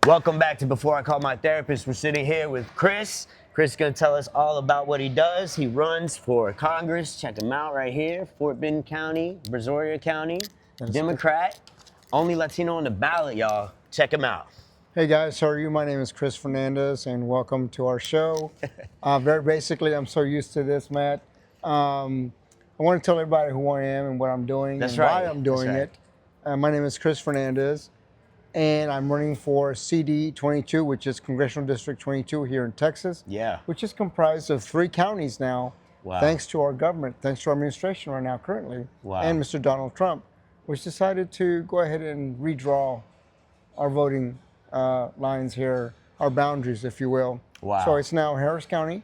Welcome back to Before I Call My Therapist. We're sitting here with Chris. Chris is going to tell us all about what he does. He runs for Congress. Check him out right here. Fort Bend County, Brazoria County, Democrat. Only Latino on the ballot, y'all. Check him out. Hey guys, how are you? My name is Chris Fernandez and welcome to our show. Very basically, I'm so used to this, Matt. I want to tell everybody who I am and what I'm doing why I'm doing it. My name is Chris Fernandez and I'm running for CD 22, which is Congressional District 22 here in Texas. Yeah. Which is comprised of 3 counties now, thanks to our government, thanks to our administration right now currently, and Mr. Donald Trump, which decided to go ahead and redraw our voting lines here, our boundaries, if you will. Wow. So it's now Harris County,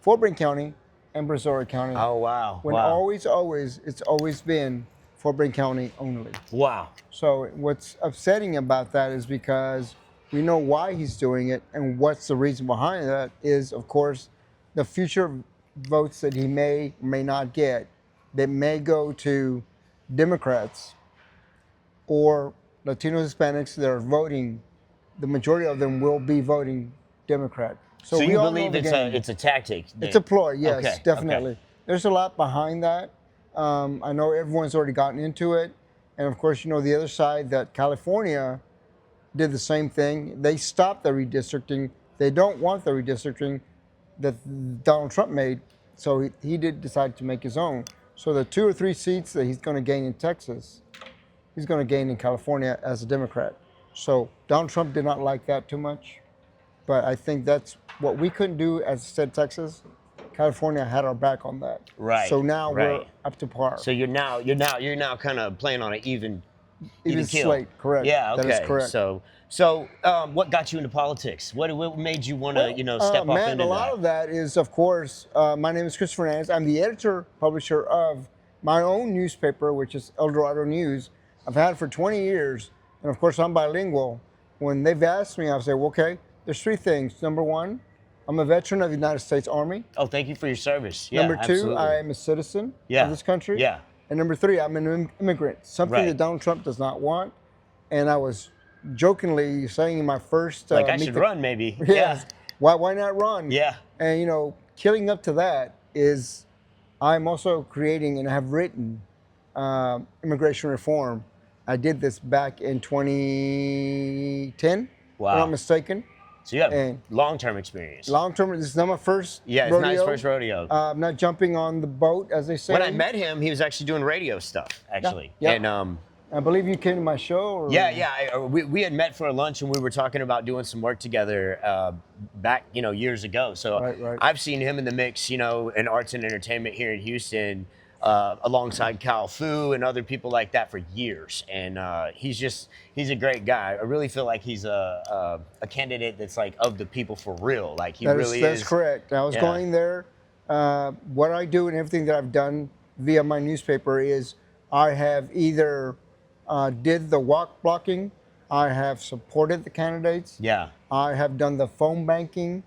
Fort Bend County, and Brazoria County. Oh, wow. When it's always been Fort Bend County only. Wow. So what's upsetting about that is because we know why he's doing it, and what's the reason behind that is, of course, the future votes that he may or may not get that may go to Democrats or Latino Hispanics that are voting. The majority of them will be voting Democrat. So you believe it's a tactic? It's a ploy, yes, okay, definitely. Okay. There's a lot behind that. I know everyone's already gotten into it. And of course, you know, the other side, that California did the same thing. They stopped the redistricting. They don't want the redistricting that Donald Trump made. So he did decide to make his own. So the 2 or 3 seats that he's going to gain in Texas, he's going to gain in California as a Democrat. So Donald Trump did not like that too much, but I think that's what we couldn't do as a state of Texas. California had our back on that. Right. So now we're up to par. So you're now kind of playing on an even slate, correct? Yeah. Okay. That is correct. So what got you into politics? What made you want to step off into that? A lot of that is, of course, my name is Chris Fernández. I'm the editor publisher of my own newspaper, which is El Dorado News. I've had it for 20 years. And of course, I'm bilingual. When they've asked me, I'll say, well, okay, there's 3 things. Number 1, I'm a veteran of the United States Army. Oh, thank you for your service. Yeah, Number 2, absolutely. I am a citizen of this country. Yeah. And number 3, I'm an immigrant, something that Donald Trump does not want. And I was jokingly saying in my first... I should run, maybe. Yes. Yeah. Why not run? Yeah. And, killing up to that is I'm also creating and have written immigration reform. I did this back in 2010, if I'm not mistaken. So you have long-term experience. Long-term, this is not my first rodeo. Yeah, it's not his first rodeo. I'm not jumping on the boat, as they say. When I met him, he was actually doing radio stuff, actually. Yeah. And I believe you came to my show. Or? Yeah. We had met for a lunch, and we were talking about doing some work together back, years ago. So right. I've seen him in the mix, in arts and entertainment here in Houston, alongside Kyle Fu and other people like that for years. And he's a great guy. I really feel like he's a candidate that's like of the people for real. Like he really is. That's correct. I was going there. What I do and everything that I've done via my newspaper is I have either did the walk blocking, I have supported the candidates. Yeah. I have done the phone banking,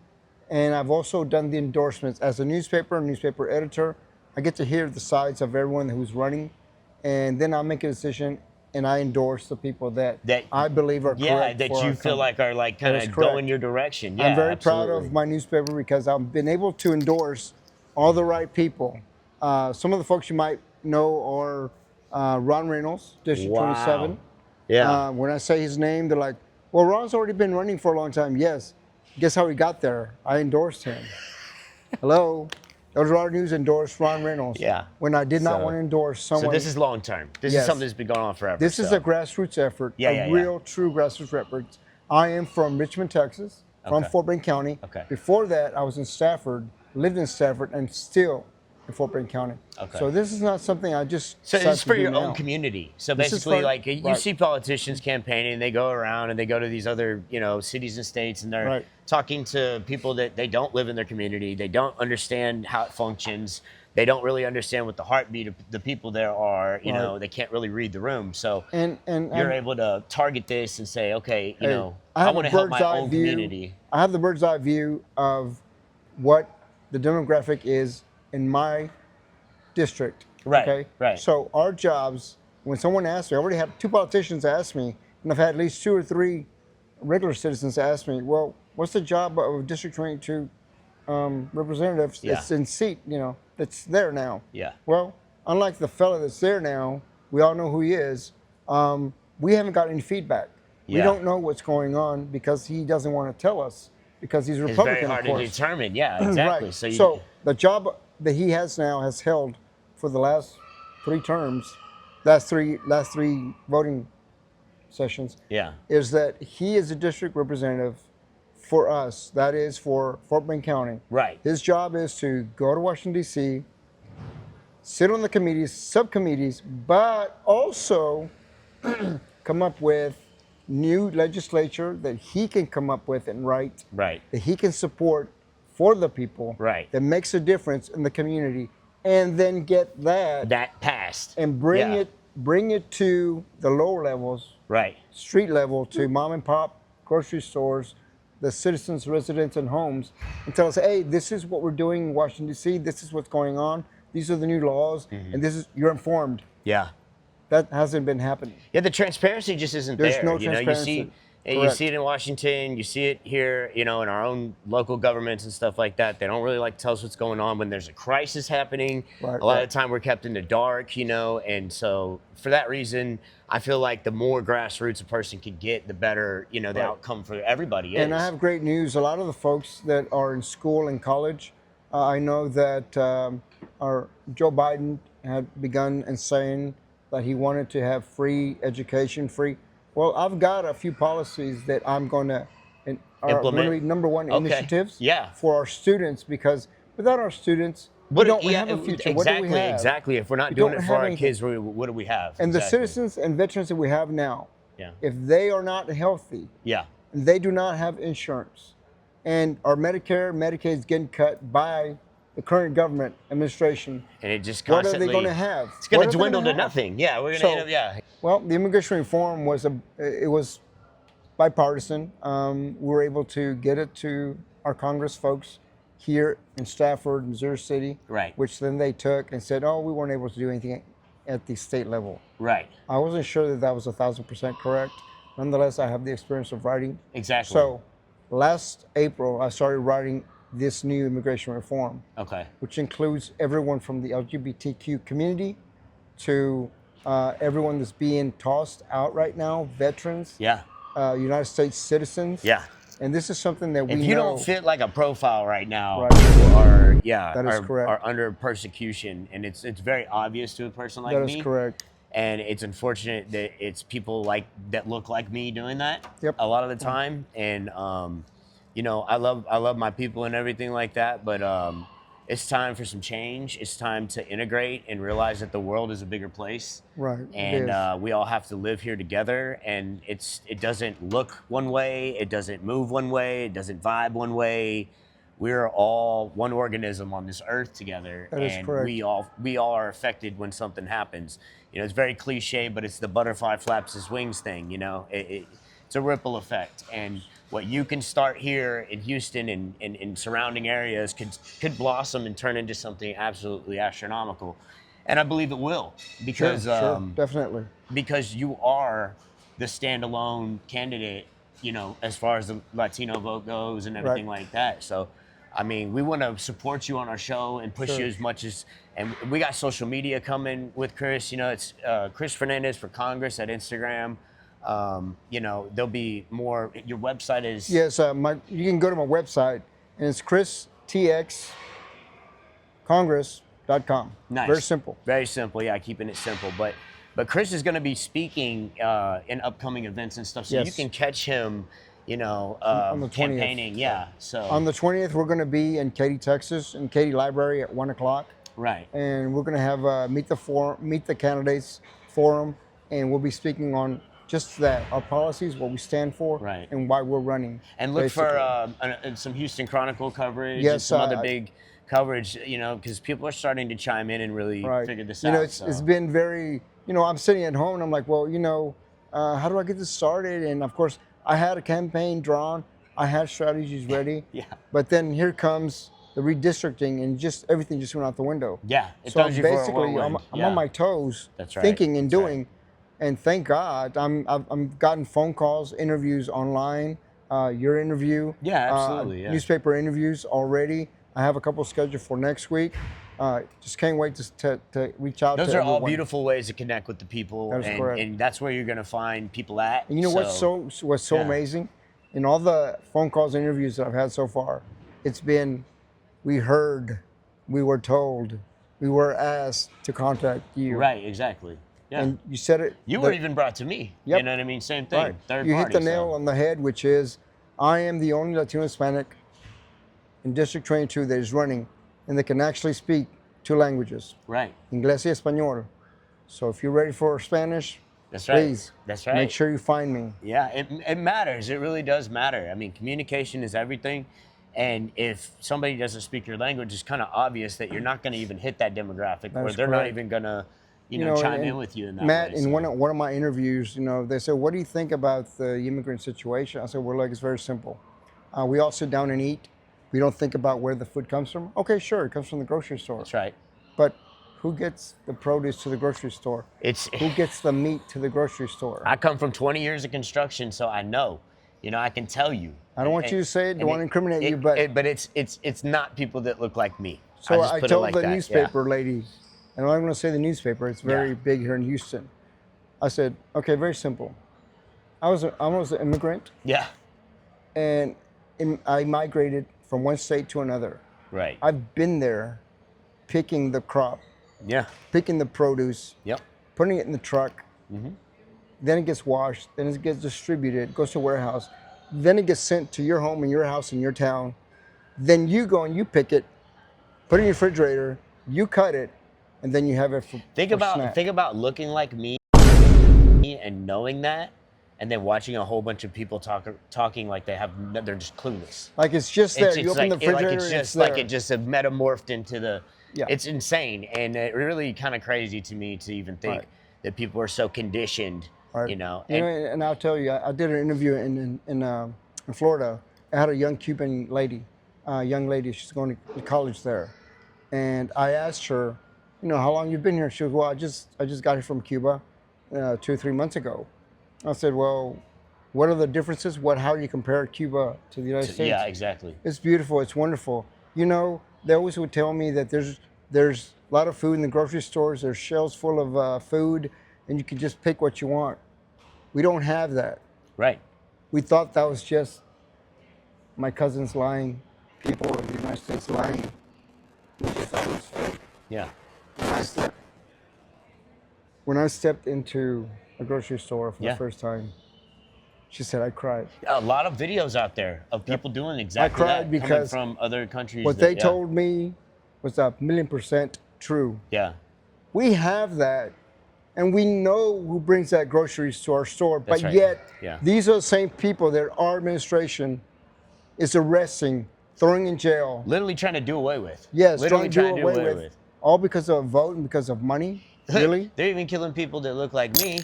and I've also done the endorsements. As a newspaper editor, I get to hear the sides of everyone who's running, and then I make a decision and I endorse the people that I believe are correct. Yeah, that you feel like are like kind of going your direction. Yeah, I'm very proud of my newspaper because I've been able to endorse all the right people. Some of the folks you might know are Ron Reynolds, District 27. Yeah. When I say his name, they're like, well, Ron's already been running for a long time. Yes. Guess how he got there? I endorsed him. Hello? El Dorado News endorsed Ron Reynolds. Yeah. When I did not want to endorse someone. So this is long term. This is something that's been going on forever. This is a grassroots effort, real, true grassroots effort. I am from Richmond, Texas, from Fort Bend County. Okay. Before that, I was in Stafford, lived in Stafford, and still in Fort Bend County. Okay. So this is not something I just. So it's for your own community. So basically, like you see politicians campaigning, they go around and they go to these other, cities and states, and they're talking to people that they don't live in their community. They don't understand how it functions. They don't really understand what the heartbeat of the people there are. They can't really read the room. So and you're able to target this and say, okay, I want to help my own community. I have the bird's eye view of what the demographic is in my district. Right. Okay. Right. So our jobs, when someone asks me, I already have 2 politicians ask me, and I've had at least 2 or 3 regular citizens ask me, well, what's the job of District 22 representative that's in seat, that's there now? Yeah. Well, unlike the fella that's there now, we all know who he is. We haven't got any feedback. Yeah. We don't know what's going on because he doesn't want to tell us because he's Republican. It's very hard of course. to determine. Yeah, exactly. Right. So the job that he has now has held for the last 3 terms, last three voting sessions. Yeah. Is that he is a district representative for us. That is for Fort Bend County. Right. His job is to go to Washington D.C., sit on the committees, subcommittees, but also come up with new legislature that he can come up with and write. Right. That he can support for the people. Right. That makes a difference in the community, and then get that passed and bring it to the lower levels. Right. Street level to mom and pop grocery stores, the citizens, residents, and homes, and tell us, hey, this is what we're doing in Washington D.C. This is what's going on. These are the new laws, and this is you're informed. Yeah. That hasn't been happening. Yeah, the transparency just isn't There's there. no transparency. You see it in Washington, you see it here, in our own local governments and stuff like that. They don't really like to tell us what's going on when there's a crisis happening. Right, a lot of the time we're kept in the dark, and so for that reason, I feel like the more grassroots a person can get, the better, the outcome for everybody is. And I have great news. A lot of the folks that are in school and college, I know that Joe Biden had begun and saying that he wanted to have free education, Well, I've got a few policies that I'm going to implement. Number one initiatives for our students, because without our students, we don't have a future. Exactly, what do we have? Exactly. If we're not doing it for our kids, what do we have? And the citizens and veterans that we have now, if they are not healthy, and they do not have insurance, and our Medicare, Medicaid is getting cut by the current government administration, and it just constantly, what are they going to have? It's going to dwindle to nothing. Yeah, we're going to end up. Well, the immigration reform was bipartisan. We were able to get it to our Congress folks here in Stafford, Missouri City, right? Which then they took and said, "Oh, we weren't able to do anything at the state level." Right. I wasn't sure that was 1,000% correct. Nonetheless, I have the experience of writing. Exactly. So, last April, I started writing this new immigration reform. Okay. Which includes everyone from the LGBTQ community to everyone that's being tossed out right now, veterans, United States citizens. Yeah. And this is something that we know. If you don't fit like a profile right now, you are under persecution, and it's very obvious to a person like me. That is correct. And it's unfortunate that it's people that look like me doing that a lot of the time. And I love my people and everything like that, but it's time for some change. It's time to integrate and realize that the world is a bigger place. Right. And we all have to live here together. And it doesn't look one way. It doesn't move one way. It doesn't vibe one way. We're all one organism on this earth together. That is correct. We all are affected when something happens. It's very cliche, but it's the butterfly flaps his wings thing. It's a ripple effect. And what you can start here in Houston and in surrounding areas could blossom and turn into something absolutely astronomical. And I believe it will, because sure, definitely. Because you are the standalone candidate, as far as the Latino vote goes and everything like that. So, I mean, we want to support you on our show and push you as much as, and we got social media coming with Chris. It's Chris Fernández for Congress at Instagram. There'll be more. Your website is you can go to my website, and it's christxcongress.com. Nice. Very simple. Very simple. Yeah, keeping it simple. But Chris is going to be speaking in upcoming events and stuff, so you can catch him. On the 20th. Campaigning. Yeah. So on the 20th, we're going to be in Katy, Texas, in Katy Library at 1:00. Right. And we're going to have meet the candidates forum, and we'll be speaking on just that, our policies, what we stand for, and why we're running. And look for some Houston Chronicle coverage and some other big coverage, because people are starting to chime in and really figure this out. It's been very, I'm sitting at home and I'm like, well, how do I get this started? And of course, I had a campaign drawn, I had strategies ready, but then here comes the redistricting and everything just went out the window. Yeah, so basically, I'm on my toes, thinking and doing. And thank God, I've gotten phone calls, interviews online, your interview. Yeah, absolutely. Yeah. Newspaper interviews already. I have a couple scheduled for next week. Just can't wait to reach out to everyone. Those are all beautiful ways to connect with the people. That is correct. And that's where you're going to find people at. And you know what's so amazing? In all the phone calls, interviews that I've had so far, it's been, we heard, we were told, we were asked to contact you. Right, exactly. Yeah. And you said it. You were even brought to me. Yep. You know what I mean? Same thing. Right. Third you party, hit the nail on the head, which is, I am the only Latino Hispanic in District 22 that is running and that can actually speak 2 languages. Right. Inglés y Español. So if you're ready for Spanish, that's right. Please, that's right. Make sure you find me. Yeah, it matters. It really does matter. I mean, communication is everything. And if somebody doesn't speak your language, it's kind of obvious that you're not going to even hit that demographic, or they're not even going to, you know, chime in with you in that Matt, way. in one of my interviews, you know, they said, "What do you think about the immigrant situation?" I said, "Well, look, it's very simple. We all sit down and eat. We don't think about where the food comes from. Okay, sure, it comes from the grocery store. That's right. But who gets the produce to the grocery store? Who gets the meat to the grocery store?" I come from 20 years of construction, so I know. You know, I can tell you. I don't want you to say it. Don't want to incriminate you, but it's not people that look like me. So I told the newspaper lady, and I'm going to say the newspaper. It's very big here in Houston. I said, okay, very simple. I was an immigrant. Yeah. And I migrated from one state to another. Right. I've been there, picking the crop. Yeah. Picking the produce. Yep. Putting it in the truck. Mm-hmm. Then it gets washed. Then it gets distributed. Goes to a warehouse. Then it gets sent to your home and your house in your town. Then you go and you pick it, put it in your refrigerator. You cut it, and then you have it for Think snack. about looking like me and knowing that, and then watching a whole bunch of people talking like they're just clueless. Like it's just there. You open the refrigerator, it just metamorphed into the. Yeah. It's insane, and it really kind of crazy to me to even think that people are so conditioned. Right. You know, and I'll tell you, I did an interview in Florida. I had a young Cuban lady, young lady. She's going to college there, and I asked her, you know, how long you've been here? She goes, well, I just got here from Cuba, 2 or 3 months ago. I said, well, what are the differences? How do you compare Cuba to the United States? Yeah, exactly. It's beautiful. It's wonderful. You know, they always would tell me that there's a lot of food in the grocery stores. There's shelves full of food, and you can just pick what you want. We don't have that. Right. We thought that was just my cousins lying, people in the United States lying. We just thought it was fake. Yeah. When I stepped into a grocery store for the first time, she said, I cried. A lot of videos out there of people doing exactly that. I cried because coming from other countries. What they told me was 1,000,000% true. Yeah. We have that. And we know who brings that groceries to our store, That's but right. yet these are the same people that our administration is arresting, throwing in jail. Literally trying to do away with. Yes, literally trying to do away with. All because of a vote and because of money? Really? They're even killing people that look like me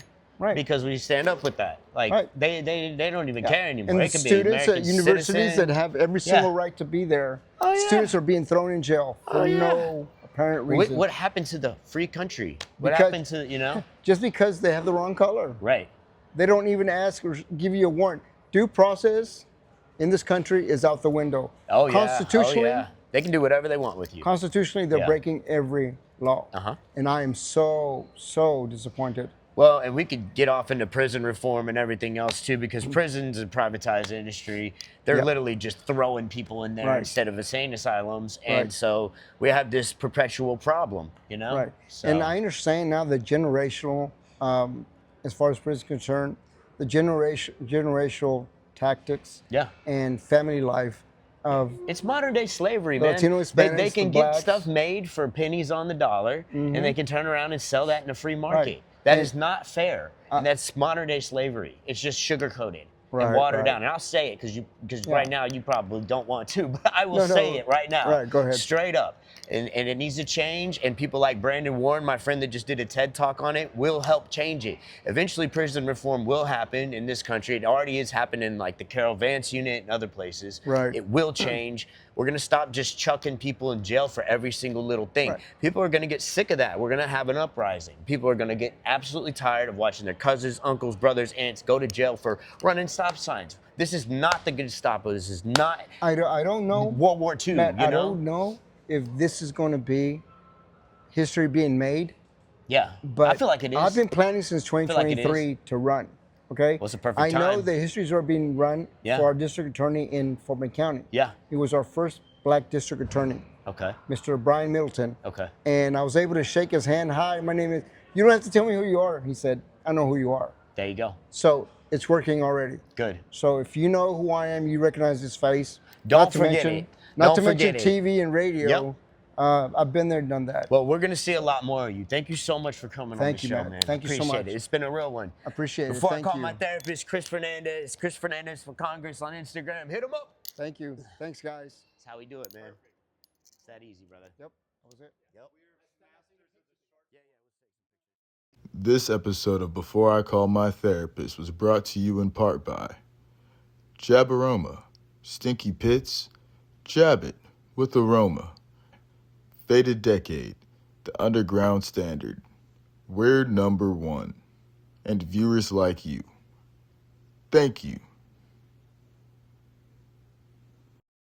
because we stand up with that. Like they don't even care anymore. And They can students be at universities that have every single right to be there, students are being thrown in jail for no apparent reason. What happened to the free country? What happened to, you know? Just because they have the wrong color. Right. They don't even ask or give you a warrant. Due process in this country is out the window. Oh, Constitutionally, they can do whatever they want with you. Constitutionally, they're breaking every law. And I am so disappointed. Well, and we could get off into prison reform and everything else too, because prisons and privatized industry, they're literally just throwing people in there instead of insane asylums. And so we have this perpetual problem, you know? Right. So. And I understand now the generational, as far as prison is concerned, the generational tactics and family life of it's modern day slavery, man. Latino, Hispanics, they can get stuff made for pennies on the dollar, and they can turn around and sell that in a free market. That is not fair, and that's modern day slavery. It's just sugar coated and watered down. And I'll say it because right now you probably don't want to, but I will say it right now. Right, go ahead. Straight up, And it needs to change, and people like Brandon Warren, my friend that just did a TED Talk on it, will help change it. Eventually, prison reform will happen in this country. It already is happening in like the Carol Vance unit and other places. Right. It will change. We're going to stop just chucking people in jail for every single little thing. Right. People are going to get sick of that. We're going to have an uprising. People are going to get absolutely tired of watching their cousins, uncles, brothers, aunts go to jail for running stop signs. This is not the Gestapo. This is not I don't know. World War II. Matt, you know? I don't know if this is going to be history being made. Yeah, But I feel like it is. I've been planning since like it 2023 to run. Okay. Well, it's a perfect I know time. the histories are being run Yeah. for our district attorney in Fort Bend County. Yeah. He was our first black district attorney, Okay. Mr. Brian Middleton. Okay. And I was able to shake his hand. Hi, my name is. You don't have to tell me who you are. He said, I know who you are. There you go. So it's working already. Good. So if you know who I am, you recognize his face. Don't forget it. Not Don't to mention forget it. TV and radio. Yep. I've been there, done that. Well, we're going to see a lot more of you. Thank you so much for coming on Thank the you, show, man. man. Thank you so Appreciate much. it. It's been a real one. I appreciate it. Before Thank I call you. my therapist, Chris Fernández. Chris Fernández for Congress on Instagram. Hit him up. Thank you. Thanks, guys. That's how we do it, man. It's that easy, brother. Yep. That was it. Yep. This episode of Before I Call My Therapist was brought to you in part by Jabaroma, Stinky Pits, Jab It with Aroma, Faded Decade, The Underground Standard, We're Number One, and viewers like you. Thank you.